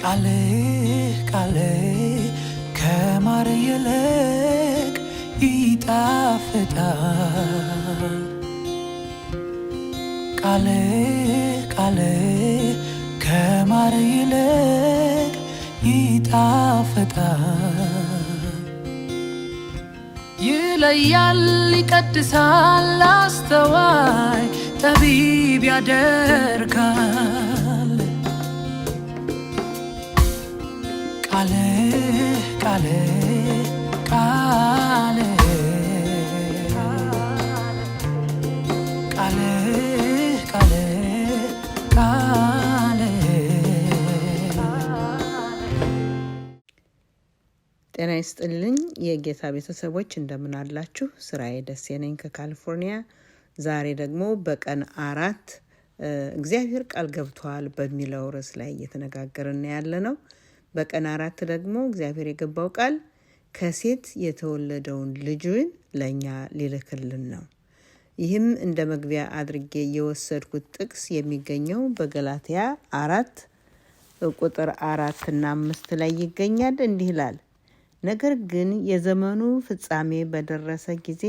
ቃል ከማር ይልቅ ይጣፍጣል። ቃል ከማር ይልቅ ይጣፍጣል። ይለያል ይቀድሳል አስተዋይ ጠቢብ ያደርጋል። ቃል ጤና ይስጥልኝ የጌታ ቤተሰቦች እንደምን አላችሁ? ስራዬ ደሴ ነኝ ከካሊፎርኒያ። ዛሬ ደግሞ በቀን 4 እግዚአብሔር ቃል ገብቷል በሚለው ርዕስ ላይ እየተነጋገርን ያለነው። በቀን 4 ደግሞ እግዚአብሔር የገባው ቃል ከሴት የተወለደውን ልጁን ለኛ ሊልክልን ነው። ይህም እንደ መግቢያ አድርጌ የወሰድኩት ጥቅስ የሚገኘው በገላትያ 4 ቁጥር 4 እና 5 ላይ ይገኛል። እንዲህ ይላል፣ ነገር ግን የዘመኑ ፍጻሜ በደረሰ ጊዜ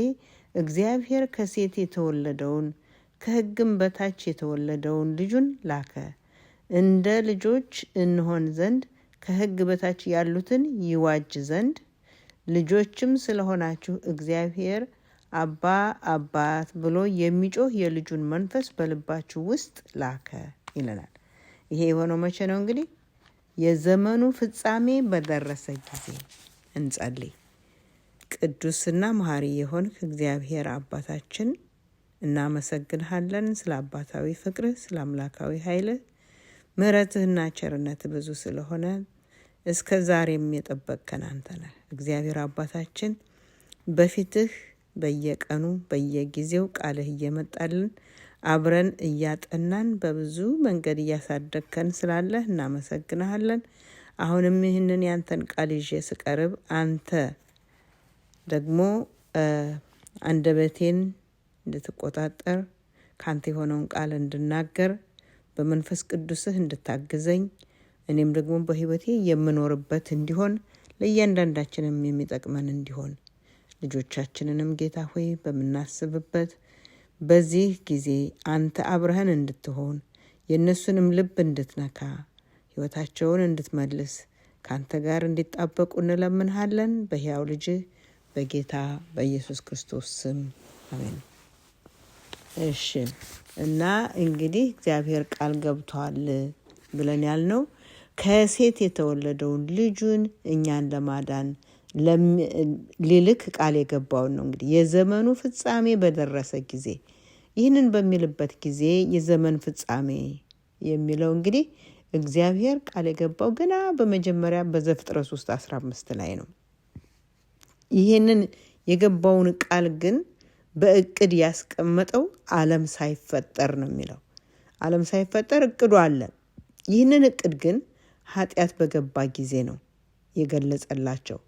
እግዚአብሔር ከሴት የተወለደውን ከሕግም በታች የተወለደውን ልጁን ላከ፣ እንደ ልጆች እንሆን ዘንድ ከሕግ በታች ያሉትን ይዋጅ ዘንድ። ልጆችም ስለሆናችሁ እግዚአብሔር አባ አባት ብሎ የሚጮህ የልጁን መንፈስ በልባችሁ ውስጥ ላከ ይለናል። ይሄ የሆነው መቼ ነው? እንግዲህ የዘመኑ ፍጻሜ በደረሰ ጊዜ። እንጸልይ። ቅዱስና መሐሪ የሆንክ እግዚአብሔር አባታችን እናመሰግንሃለን ስለ አባታዊ ፍቅርህ፣ ስለ አምላካዊ ኃይልህ። ምሕረትህና ቸርነት ብዙ ስለሆነ እስከ ዛሬም የጠበቅከን አንተ ነህ። እግዚአብሔር አባታችን በፊትህ በየቀኑ በየጊዜው ቃልህ እየመጣልን አብረን እያጠናን በብዙ መንገድ እያሳደግከን ስላለህ እናመሰግንሃለን። አሁንም ይህንን ያንተን ቃል ይዤ ስቀርብ አንተ ደግሞ አንደበቴን እንድትቆጣጠር፣ ካንተ የሆነውን ቃል እንድናገር በመንፈስ ቅዱስህ እንድታግዘኝ፣ እኔም ደግሞ በህይወቴ የምኖርበት እንዲሆን፣ ለእያንዳንዳችንም የሚጠቅመን እንዲሆን፣ ልጆቻችንንም ጌታ ሆይ በምናስብበት በዚህ ጊዜ አንተ አብረህን እንድትሆን፣ የእነሱንም ልብ እንድትነካ፣ ህይወታቸውን እንድትመልስ፣ ካንተ ጋር እንዲጣበቁ እንለምንሃለን በሕያው ልጅህ በጌታ በኢየሱስ ክርስቶስ ስም አሜን። እሺ፣ እና እንግዲህ እግዚአብሔር ቃል ገብቷል ብለን ያልነው ከሴት የተወለደውን ልጁን እኛን ለማዳን ሊልክ ቃል የገባውን ነው። እንግዲህ የዘመኑ ፍጻሜ በደረሰ ጊዜ፣ ይህንን በሚልበት ጊዜ የዘመን ፍጻሜ የሚለው እንግዲህ እግዚአብሔር ቃል የገባው ገና በመጀመሪያ በዘፍጥረት 3:15 ላይ ነው። ይህንን የገባውን ቃል ግን በእቅድ ያስቀመጠው ዓለም ሳይፈጠር ነው የሚለው። ዓለም ሳይፈጠር እቅዱ አለ። ይህንን እቅድ ግን ኃጢአት በገባ ጊዜ ነው የገለጸላቸው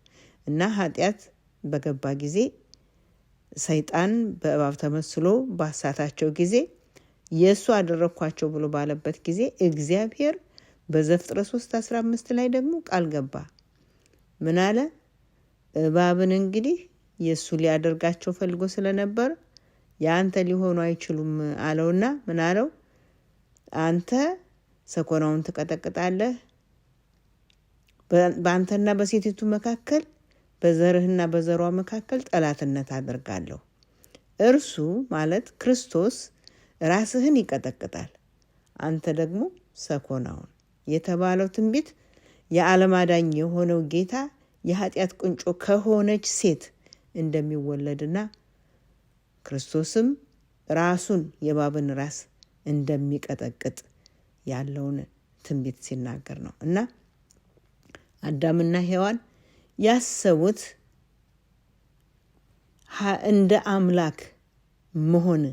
እና ኃጢአት በገባ ጊዜ ሰይጣን በእባብ ተመስሎ ባሳታቸው ጊዜ የእሱ አደረኳቸው ብሎ ባለበት ጊዜ እግዚአብሔር በዘፍጥረት 3:15 ላይ ደግሞ ቃል ገባ። ምን አለ? እባብን እንግዲህ የእሱ ሊያደርጋቸው ፈልጎ ስለነበር ያንተ ሊሆኑ አይችሉም አለውና ምን አለው? አንተ ሰኮናውን ትቀጠቅጣለህ፣ በአንተና በሴቲቱ መካከል በዘርህና በዘሯ መካከል ጠላትነት አደርጋለሁ። እርሱ ማለት ክርስቶስ ራስህን ይቀጠቅጣል፣ አንተ ደግሞ ሰኮናውን የተባለው ትንቢት የዓለም አዳኝ የሆነው ጌታ የኃጢአት ቁንጮ ከሆነች ሴት እንደሚወለድና ክርስቶስም ራሱን የእባብን ራስ እንደሚቀጠቅጥ ያለውን ትንቢት ሲናገር ነው። እና አዳምና ሔዋን ያሰቡት እንደ አምላክ መሆን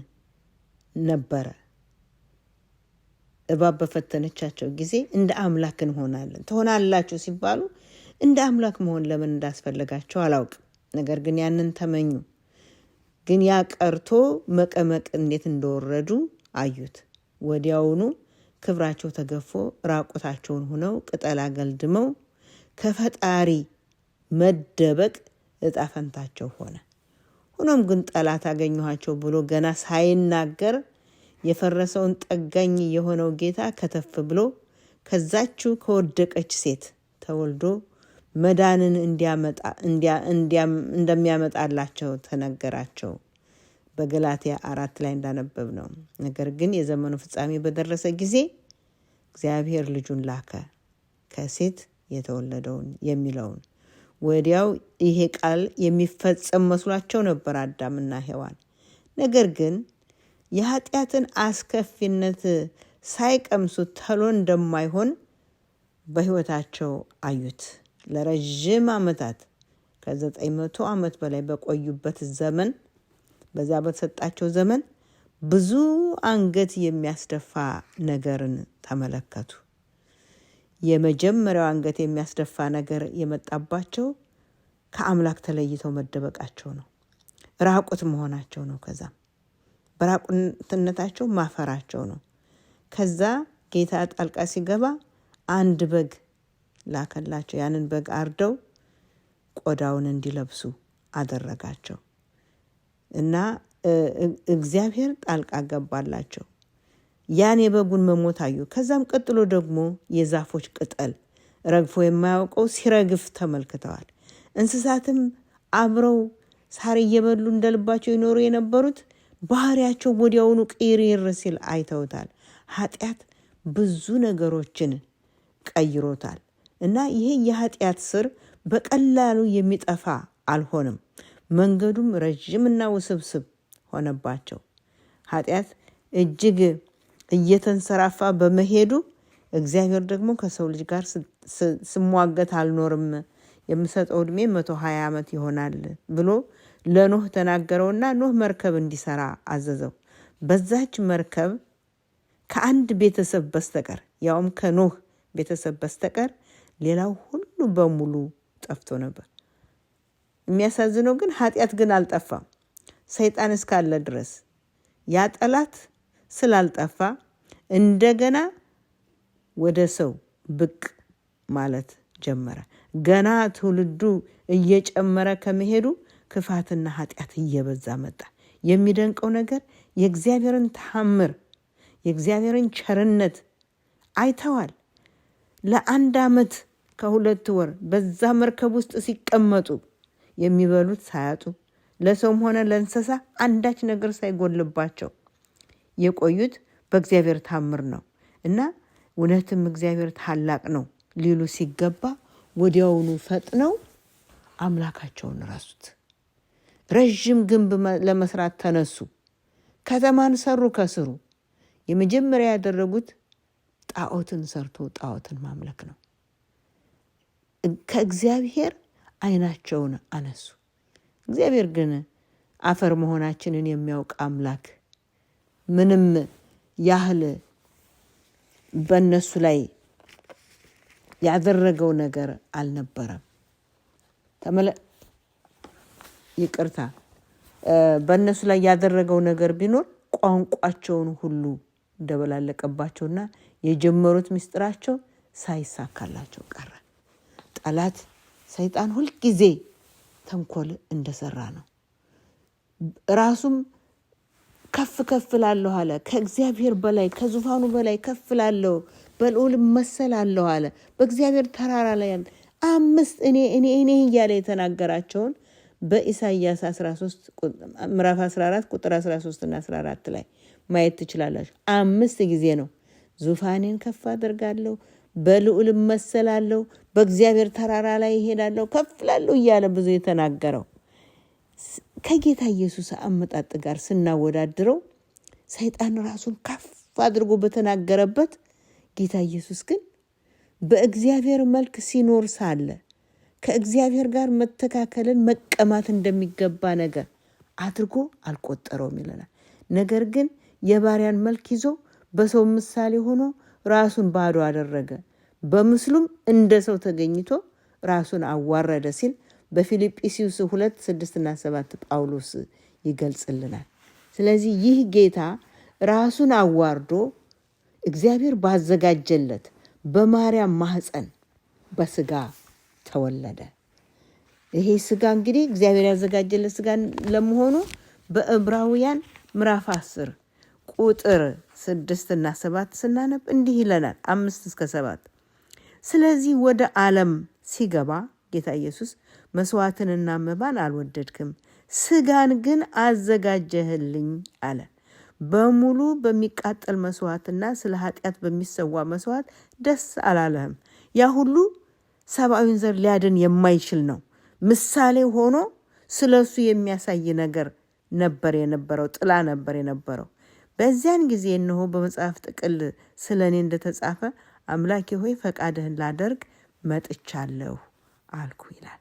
ነበረ። እባብ በፈተነቻቸው ጊዜ እንደ አምላክ እንሆናለን ትሆናላችሁ ሲባሉ እንደ አምላክ መሆን ለምን እንዳስፈለጋቸው አላውቅም። ነገር ግን ያንን ተመኙ። ግን ያ ቀርቶ መቀመቅ እንዴት እንደወረዱ አዩት። ወዲያውኑ ክብራቸው ተገፎ ራቁታቸውን ሆነው ቅጠል አገልድመው ከፈጣሪ መደበቅ ዕጣ ፈንታቸው ሆነ። ሆኖም ግን ጠላት አገኘኋቸው ብሎ ገና ሳይናገር የፈረሰውን ጠጋኝ የሆነው ጌታ ከተፍ ብሎ ከዛችው ከወደቀች ሴት ተወልዶ መዳንን እንደሚያመጣላቸው ተነገራቸው። በገላትያ 4 ላይ እንዳነበብ ነው። ነገር ግን የዘመኑ ፍጻሜ በደረሰ ጊዜ እግዚአብሔር ልጁን ላከ፣ ከሴት የተወለደውን የሚለውን። ወዲያው ይሄ ቃል የሚፈጸም መስሏቸው ነበር አዳምና ሔዋን። ነገር ግን የኃጢአትን አስከፊነት ሳይቀምሱት ተሎ እንደማይሆን በሕይወታቸው አዩት። ለረጅም ዓመታት ከ900 ዓመት በላይ በቆዩበት ዘመን፣ በዛ በተሰጣቸው ዘመን ብዙ አንገት የሚያስደፋ ነገርን ተመለከቱ። የመጀመሪያው አንገት የሚያስደፋ ነገር የመጣባቸው ከአምላክ ተለይተው መደበቃቸው ነው። ራቁት መሆናቸው ነው። ከዛ በራቁትነታቸው ማፈራቸው ነው። ከዛ ጌታ ጣልቃ ሲገባ አንድ በግ ላከላቸው። ያንን በግ አርደው ቆዳውን እንዲለብሱ አደረጋቸው እና እግዚአብሔር ጣልቃ ገባላቸው። ያን የበጉን መሞት አዩ። ከዛም ቀጥሎ ደግሞ የዛፎች ቅጠል ረግፎ የማያውቀው ሲረግፍ ተመልክተዋል። እንስሳትም አብረው ሳር እየበሉ እንደልባቸው ይኖሩ የነበሩት ባህሪያቸው ወዲያውኑ ቅይር ሲል አይተውታል። ኃጢአት ብዙ ነገሮችን ቀይሮታል እና ይሄ የኃጢአት ስር በቀላሉ የሚጠፋ አልሆነም። መንገዱም ረጅምና ውስብስብ ሆነባቸው። ኃጢአት እጅግ እየተንሰራፋ በመሄዱ እግዚአብሔር ደግሞ ከሰው ልጅ ጋር ስሟገት አልኖርም፣ የምሰጠው ዕድሜ 120 ዓመት ይሆናል ብሎ ለኖህ ተናገረውና ኖህ መርከብ እንዲሰራ አዘዘው። በዛች መርከብ ከአንድ ቤተሰብ በስተቀር ያውም ከኖህ ቤተሰብ በስተቀር ሌላው ሁሉ በሙሉ ጠፍቶ ነበር። የሚያሳዝነው ግን ኃጢአት ግን አልጠፋም። ሰይጣን እስካለ ድረስ ያ ጠላት ስላልጠፋ እንደገና ወደ ሰው ብቅ ማለት ጀመረ። ገና ትውልዱ እየጨመረ ከመሄዱ ክፋትና ኃጢአት እየበዛ መጣ። የሚደንቀው ነገር የእግዚአብሔርን ተአምር የእግዚአብሔርን ቸርነት አይተዋል። ለ1 ዓመት ከ2 ወር በዛ መርከብ ውስጥ ሲቀመጡ የሚበሉት ሳያጡ ለሰውም ሆነ ለእንስሳ አንዳች ነገር ሳይጎልባቸው የቆዩት በእግዚአብሔር ታምር ነው እና እውነትም እግዚአብሔር ታላቅ ነው ሊሉ ሲገባ ወዲያውኑ ፈጥነው አምላካቸውን ረሱት። ረጅም ግንብ ለመስራት ተነሱ። ከተማን ሰሩ ከስሩ። የመጀመሪያ ያደረጉት ጣዖትን ሰርቶ ጣዖትን ማምለክ ነው። ከእግዚአብሔር ዓይናቸውን አነሱ። እግዚአብሔር ግን አፈር መሆናችንን የሚያውቅ አምላክ ምንም ያህል በእነሱ ላይ ያደረገው ነገር አልነበረም። ይቅርታ፣ በእነሱ ላይ ያደረገው ነገር ቢኖር ቋንቋቸውን ሁሉ እንደበላለቀባቸውና የጀመሩት ምስጢራቸው ሳይሳካላቸው ቀረ። ጠላት ሰይጣን ሁልጊዜ ተንኮል እንደሰራ ነው። ራሱም ከፍ ላለሁ አለ። ከእግዚአብሔር በላይ ከዙፋኑ በላይ ከፍ ላለሁ በልዑል መሰላለሁ አለ። በእግዚአብሔር ተራራ ላይ 5 እኔ እያለ የተናገራቸውን በኢሳይያስ 13 ምዕራፍ 14 ቁጥር 13 እና 14 ላይ ማየት ትችላላችሁ። 5 ጊዜ ነው ዙፋኔን ከፍ አደርጋለሁ፣ በልዑል መሰላለሁ፣ በእግዚአብሔር ተራራ ላይ እሄዳለሁ፣ ከፍ ላለሁ እያለ ብዙ የተናገረው። ከጌታ ኢየሱስ አመጣጥ ጋር ስናወዳድረው ሰይጣን ራሱን ከፍ አድርጎ በተናገረበት ጌታ ኢየሱስ ግን በእግዚአብሔር መልክ ሲኖር ሳለ ከእግዚአብሔር ጋር መተካከልን መቀማት እንደሚገባ ነገር አድርጎ አልቆጠረውም ይለናል። ነገር ግን የባሪያን መልክ ይዞ በሰው ምሳሌ ሆኖ ራሱን ባዶ አደረገ፣ በምስሉም እንደ ሰው ተገኝቶ ራሱን አዋረደ ሲል በፊልጵስዩስ 2:6-7 ጳውሎስ ይገልጽልናል። ስለዚህ ይህ ጌታ ራሱን አዋርዶ እግዚአብሔር ባዘጋጀለት በማርያም ማህፀን በስጋ ተወለደ። ይሄ ስጋ እንግዲህ እግዚአብሔር ያዘጋጀለት ስጋ ለመሆኑ በዕብራውያን ምዕራፍ 10 ቁጥር 6 እና 7 ስናነብ እንዲህ ይለናል 5 እስከ 7 ስለዚህ ወደ ዓለም ሲገባ ጌታ ኢየሱስ መስዋዕትንና መባን አልወደድክም፣ ስጋን ግን አዘጋጀህልኝ አለ። በሙሉ በሚቃጠል መስዋዕትና ስለ ኃጢአት በሚሰዋ መስዋዕት ደስ አላለህም። ያ ሁሉ ሰብአዊን ዘር ሊያድን የማይችል ነው። ምሳሌ ሆኖ ስለሱ የሚያሳይ ነገር ነበር የነበረው፣ ጥላ ነበር የነበረው። በዚያን ጊዜ እነሆ በመጽሐፍ ጥቅል ስለኔ እንደተጻፈ አምላኬ ሆይ ፈቃድህን ላደርግ መጥቻለሁ አልኩ ይላል።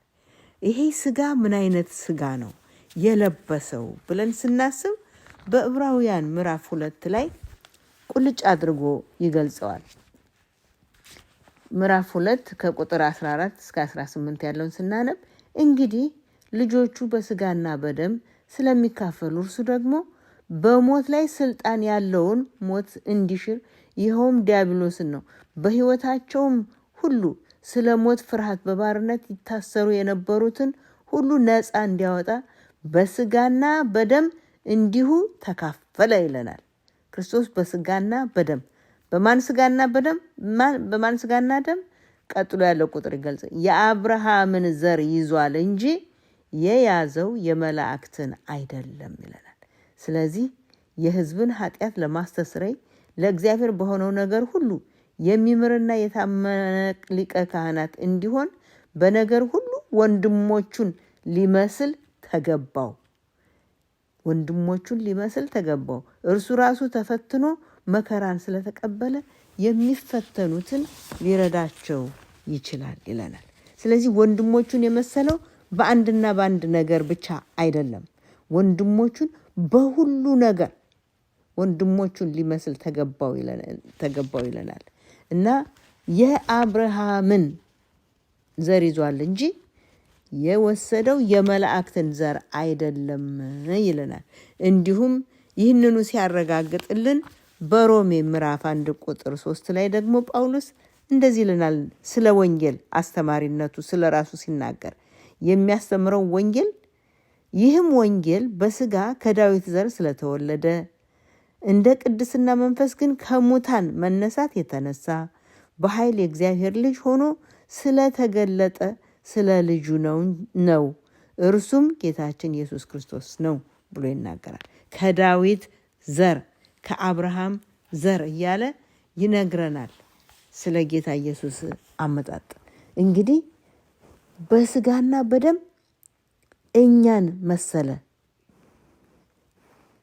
ይሄ ስጋ ምን አይነት ስጋ ነው የለበሰው ብለን ስናስብ በዕብራውያን ምዕራፍ 2 ላይ ቁልጭ አድርጎ ይገልጸዋል። ምዕራፍ 2 ከቁጥር 14 እስከ 18 ያለውን ስናነብ እንግዲህ ልጆቹ በስጋና በደም ስለሚካፈሉ እርሱ ደግሞ በሞት ላይ ስልጣን ያለውን ሞት እንዲሽር ይኸውም ዲያብሎስን ነው። በሕይወታቸውም ሁሉ ስለ ሞት ፍርሃት በባርነት ይታሰሩ የነበሩትን ሁሉ ነፃ እንዲያወጣ በስጋና በደም እንዲሁ ተካፈለ ይለናል። ክርስቶስ በስጋና በደም በማን ስጋና በደም በማን ስጋና ደም ቀጥሎ ያለው ቁጥር ይገልጽ የአብርሃምን ዘር ይዟል እንጂ የያዘው የመላእክትን አይደለም ይለናል። ስለዚህ የሕዝብን ኃጢአት ለማስተስረይ ለእግዚአብሔር በሆነው ነገር ሁሉ የሚምርና የታመነ ሊቀ ካህናት እንዲሆን በነገር ሁሉ ወንድሞቹን ሊመስል ተገባው። ወንድሞቹን ሊመስል ተገባው። እርሱ ራሱ ተፈትኖ መከራን ስለተቀበለ የሚፈተኑትን ሊረዳቸው ይችላል ይለናል። ስለዚህ ወንድሞቹን የመሰለው በአንድና በአንድ ነገር ብቻ አይደለም። ወንድሞቹን በሁሉ ነገር ወንድሞቹን ሊመስል ተገባው ይለናል እና የአብርሃምን ዘር ይዟል እንጂ የወሰደው የመላእክትን ዘር አይደለም ይለናል። እንዲሁም ይህንኑ ሲያረጋግጥልን በሮሜ ምዕራፍ 1 ቁጥር 3 ላይ ደግሞ ጳውሎስ እንደዚህ ይለናል። ስለ ወንጌል አስተማሪነቱ ስለ ራሱ ሲናገር የሚያስተምረው ወንጌል ይህም ወንጌል በስጋ ከዳዊት ዘር ስለተወለደ እንደ ቅድስና መንፈስ ግን ከሙታን መነሳት የተነሳ በኃይል የእግዚአብሔር ልጅ ሆኖ ስለተገለጠ ስለ ልጁ ነው። እርሱም ጌታችን ኢየሱስ ክርስቶስ ነው ብሎ ይናገራል። ከዳዊት ዘር ከአብርሃም ዘር እያለ ይነግረናል ስለ ጌታ ኢየሱስ አመጣጥ። እንግዲህ በስጋና በደም እኛን መሰለ።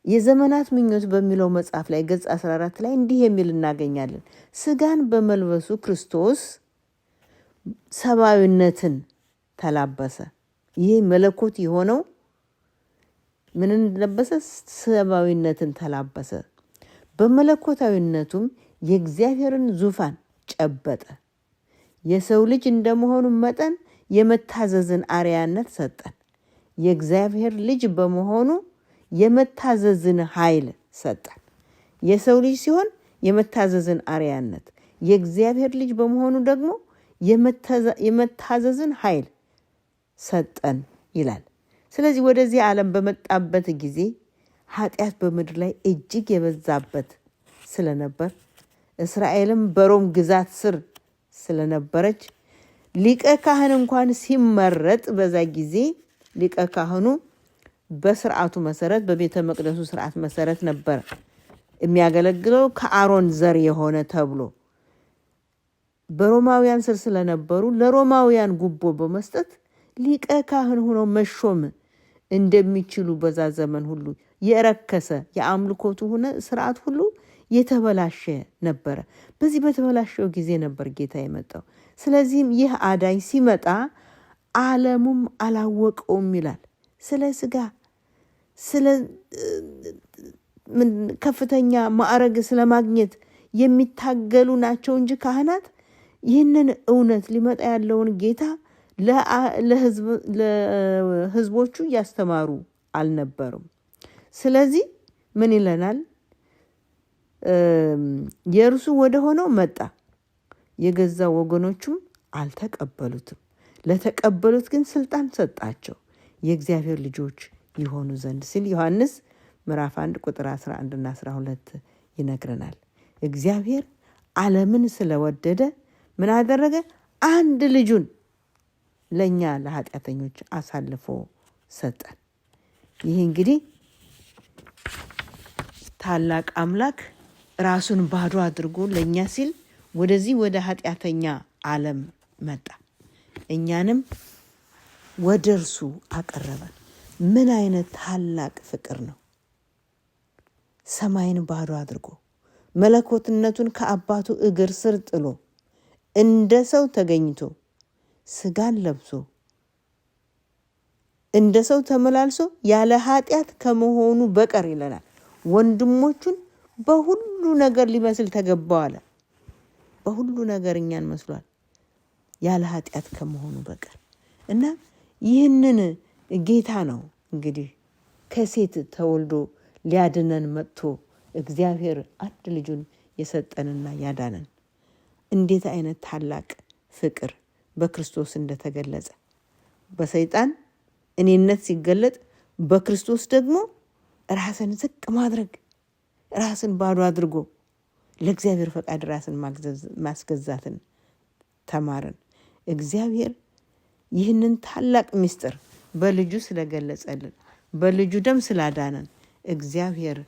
የዘመናት ምኞት በሚለው መጽሐፍ ላይ ገጽ 14 ላይ እንዲህ የሚል እናገኛለን። ስጋን በመልበሱ ክርስቶስ ሰብአዊነትን ተላበሰ። ይህ መለኮት የሆነው ምንን ለበሰ? ሰብአዊነትን ተላበሰ። በመለኮታዊነቱም የእግዚአብሔርን ዙፋን ጨበጠ። የሰው ልጅ እንደመሆኑ መጠን የመታዘዝን አርያነት ሰጠን። የእግዚአብሔር ልጅ በመሆኑ የመታዘዝን ኃይል ሰጠን። የሰው ልጅ ሲሆን የመታዘዝን አርያነት፣ የእግዚአብሔር ልጅ በመሆኑ ደግሞ የመታዘዝን ኃይል ሰጠን ይላል። ስለዚህ ወደዚህ ዓለም በመጣበት ጊዜ ኃጢአት በምድር ላይ እጅግ የበዛበት ስለነበር እስራኤልም በሮም ግዛት ስር ስለነበረች ሊቀ ካህን እንኳን ሲመረጥ በዛ ጊዜ ሊቀ ካህኑ በስርዓቱ መሰረት በቤተ መቅደሱ ስርዓት መሰረት ነበር የሚያገለግለው ከአሮን ዘር የሆነ ተብሎ በሮማውያን ስር ስለነበሩ ለሮማውያን ጉቦ በመስጠት ሊቀ ካህን ሆነው መሾም እንደሚችሉ በዛ ዘመን ሁሉ የረከሰ የአምልኮቱ ሆነ ስርዓት ሁሉ የተበላሸ ነበረ። በዚህ በተበላሸው ጊዜ ነበር ጌታ የመጣው። ስለዚህም ይህ አዳኝ ሲመጣ ዓለሙም አላወቀውም ይላል። ስለ ስጋ ስለ ከፍተኛ ማዕረግ ስለማግኘት የሚታገሉ ናቸው እንጂ ካህናት ይህንን እውነት ሊመጣ ያለውን ጌታ ለህዝቦቹ ያስተማሩ አልነበሩም። ስለዚህ ምን ይለናል? የእርሱ ወደ ሆነው መጣ፣ የገዛ ወገኖቹም አልተቀበሉትም። ለተቀበሉት ግን ስልጣን ሰጣቸው፣ የእግዚአብሔር ልጆች ይሆኑ ዘንድ ሲል ዮሐንስ ምዕራፍ 1 ቁጥር 11 እና 12 ይነግረናል። እግዚአብሔር ዓለምን ስለወደደ ምን አደረገ? አንድ ልጁን ለኛ ለኃጢአተኞች አሳልፎ ሰጠን። ይህ እንግዲህ ታላቅ አምላክ ራሱን ባዶ አድርጎ ለኛ ሲል ወደዚህ ወደ ኃጢአተኛ ዓለም መጣ፣ እኛንም ወደ እርሱ አቀረበን። ምን አይነት ታላቅ ፍቅር ነው! ሰማይን ባዶ አድርጎ መለኮትነቱን ከአባቱ እግር ስር ጥሎ እንደ ሰው ተገኝቶ ስጋን ለብሶ እንደ ሰው ተመላልሶ ያለ ኃጢአት ከመሆኑ በቀር ይለናል ወንድሞቹን በሁሉ ነገር ሊመስል ተገባው አለ። በሁሉ ነገር እኛን መስሏል ያለ ኃጢአት ከመሆኑ በቀር እና ይህንን ጌታ ነው እንግዲህ ከሴት ተወልዶ ሊያድነን መጥቶ እግዚአብሔር አንድ ልጁን የሰጠንና ያዳነን። እንዴት አይነት ታላቅ ፍቅር በክርስቶስ እንደተገለጸ! በሰይጣን እኔነት ሲገለጥ በክርስቶስ ደግሞ ራስን ዝቅ ማድረግ፣ ራስን ባዶ አድርጎ ለእግዚአብሔር ፈቃድ ራስን ማስገዛትን ተማረን። እግዚአብሔር ይህንን ታላቅ ምስጢር በልጁ ስለገለጸልን፣ በልጁ ደም ስላዳነን እግዚአብሔር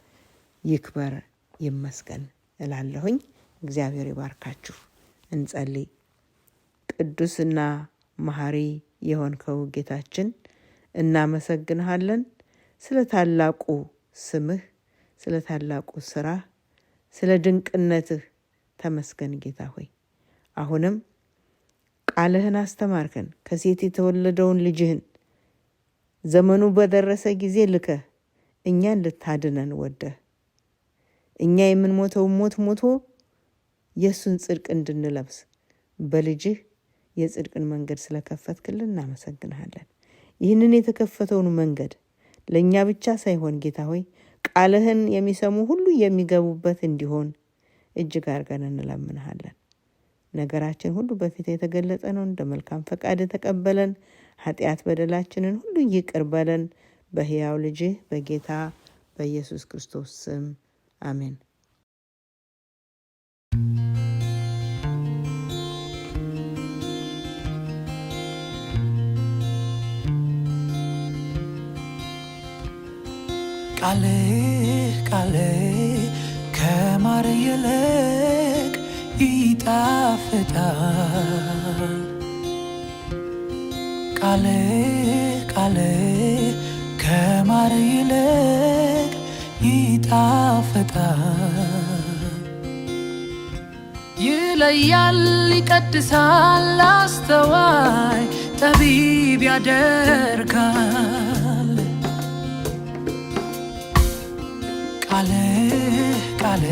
ይክበር ይመስገን እላለሁኝ። እግዚአብሔር ይባርካችሁ። እንጸልይ። ቅዱስና መሐሪ የሆንከው ጌታችን እናመሰግንሃለን ስለ ታላቁ ስምህ፣ ስለ ታላቁ ስራ፣ ስለ ድንቅነትህ ተመስገን ጌታ ሆይ። አሁንም ቃልህን አስተማርከን፣ ከሴት የተወለደውን ልጅህን ዘመኑ በደረሰ ጊዜ ልከህ እኛን ልታድነን ወደህ እኛ የምንሞተው ሞት ሞቶ የሱን ጽድቅ እንድንለብስ በልጅህ የጽድቅን መንገድ ስለከፈትክልን እናመሰግንሃለን። ይህንን የተከፈተውን መንገድ ለኛ ብቻ ሳይሆን ጌታ ሆይ ቃልህን የሚሰሙ ሁሉ የሚገቡበት እንዲሆን እጅግ አድርገን እንለምንሃለን። ነገራችን ሁሉ በፊት የተገለጸ ነው። እንደ መልካም ፈቃድ ተቀበለን። ኃጢአት በደላችንን ሁሉ ይቅር በለን። በሕያው ልጅህ በጌታ በኢየሱስ ክርስቶስ ስም አሜን። ቃሌ ከማር ይልቅ ይጣፍጣል። ቃሌ ከማር ይልቅ ይጣፍጣል። ይለያል፣ ይቀድሳል፣ አስተዋይ ጠቢብ ያደርጋል። ቃሌ